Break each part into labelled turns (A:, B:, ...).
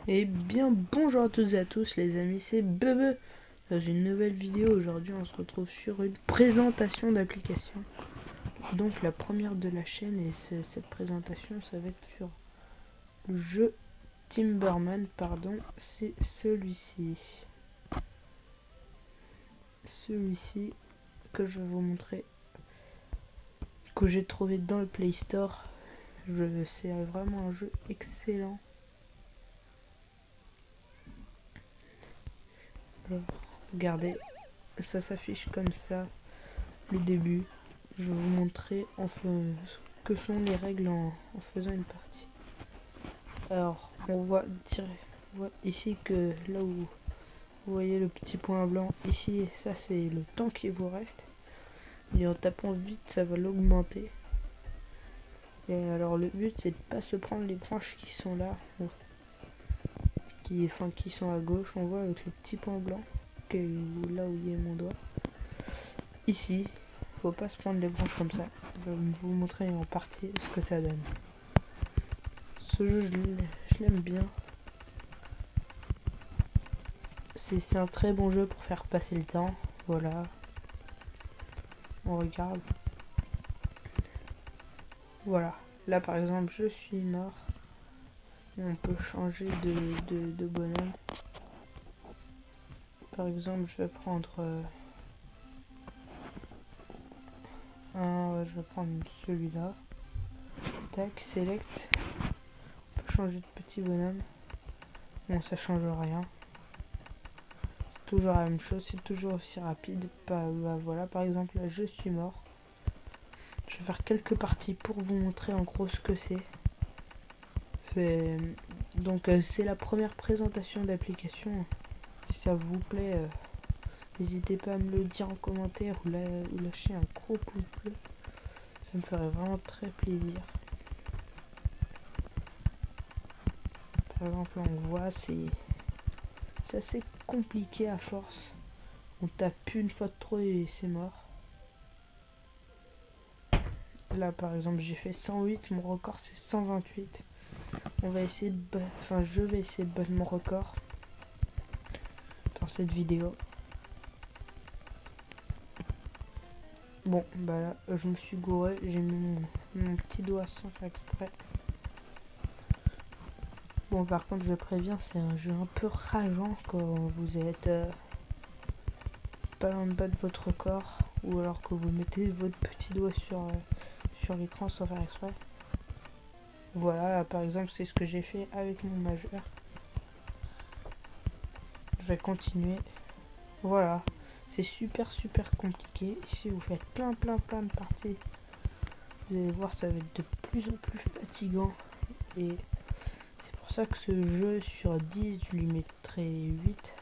A: Et bien bonjour à toutes et à tous les amis, c'est Bebe dans une nouvelle vidéo. Aujourd'hui on se retrouve sur une présentation d'application, donc la première de la chaîne, et cette présentation ça va être sur le jeu Timberman, pardon, c'est celui-ci que je vais vous montrer, que j'ai trouvé dans le Play Store. C'est vraiment un jeu excellent. Regardez, ça s'affiche comme ça, le début. Je vais vous montrer que sont les règles en faisant une partie. Alors, on voit ici que là où vous voyez le petit point blanc, ici, ça c'est le temps qui vous reste. Et en tapant vite, ça va l'augmenter. Et alors le but c'est de pas se prendre les branches qui sont là, qui sont à gauche. On voit avec le petit point blanc, là où il y a mon doigt. Ici, faut pas se prendre les branches comme ça. Je vais vous montrer en partie ce que ça donne. Ce jeu, je l'aime bien. C'est un très bon jeu pour faire passer le temps. Voilà. On regarde. Voilà. Là par exemple, je suis mort. On peut changer de bonhomme. Par exemple, je vais prendre je vais prendre celui-là. Tac, select. On peut changer de petit bonhomme. Bon, ça change rien. Toujours la même chose, c'est toujours aussi rapide. Voilà, par exemple, là je suis mort. Je vais faire quelques parties pour vous montrer en gros ce que c'est. Donc c'est la première présentation d'application. Si ça vous plaît, n'hésitez pas à me le dire en commentaire ou lâcher un gros pouce bleu. Ça me ferait vraiment très plaisir. Par exemple, on voit, c'est assez compliqué à force. On tape une fois de trop et c'est mort. Là par exemple j'ai fait 108, mon record c'est 128. On va essayer je vais essayer de battre mon record dans cette vidéo. Bon bah là je me suis gouré, j'ai mis mon petit doigt sans faire exprès. Bon par contre je préviens, c'est un jeu un peu rageant quand vous êtes pas loin de battre votre record, ou alors que vous mettez votre petit doigt sur l'écran sans faire exprès. Voilà, là, par exemple c'est ce que j'ai fait avec mon majeur. Je vais continuer. Voilà, c'est super compliqué. Si vous faites plein de parties, vous allez voir, ça va être de plus en plus fatigant. Et c'est pour ça que ce jeu sur 10 je lui mettrai 8,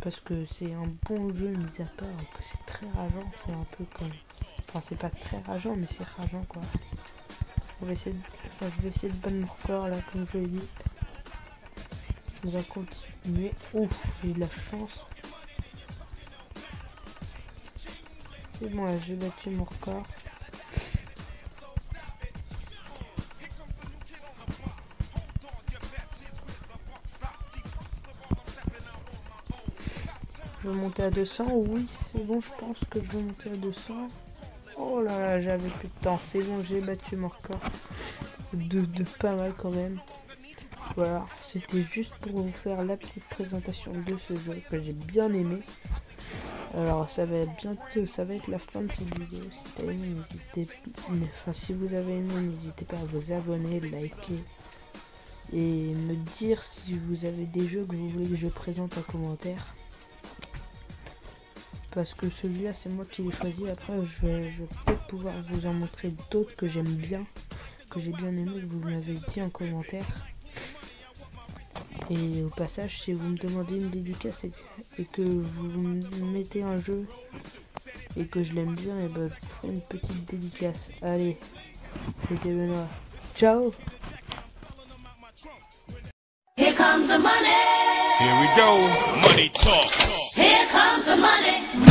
A: parce que c'est un bon jeu, mis à part que c'est très rageant. C'est un peu comme, enfin c'est pas très rageant, mais c'est rageant quoi. Je vais essayer de battre mon record là, comme je l'ai dit. On va continuer. Ouf, j'ai eu de la chance. C'est bon, là j'ai battu mon record. Je vais monter à 200, oui, c'est bon, je pense que je vais monter à 200. Oh là là, j'avais plus de temps, c'est bon, j'ai battu mon record de pas mal quand même. Voilà, c'était juste pour vous faire la petite présentation de ce jeu que j'ai bien aimé. Alors ça va être bientôt, ça va être la fin de cette vidéo. Si t'as aimé, si vous avez aimé, n'hésitez pas à vous abonner, liker et me dire si vous avez des jeux que vous voulez que je présente en commentaire. Parce que celui-là c'est moi qui l'ai choisi. Après je vais peut-être pouvoir vous en montrer d'autres que j'aime bien, que j'ai bien aimé, que vous m'avez dit en commentaire. Et au passage, si vous me demandez une dédicace et que vous me mettez un jeu et que je l'aime bien, et ben je ferai une petite dédicace. Allez, c'était Benoît. Ciao.
B: Here comes the money.
C: Here we go. Money talk.
B: Here comes the money.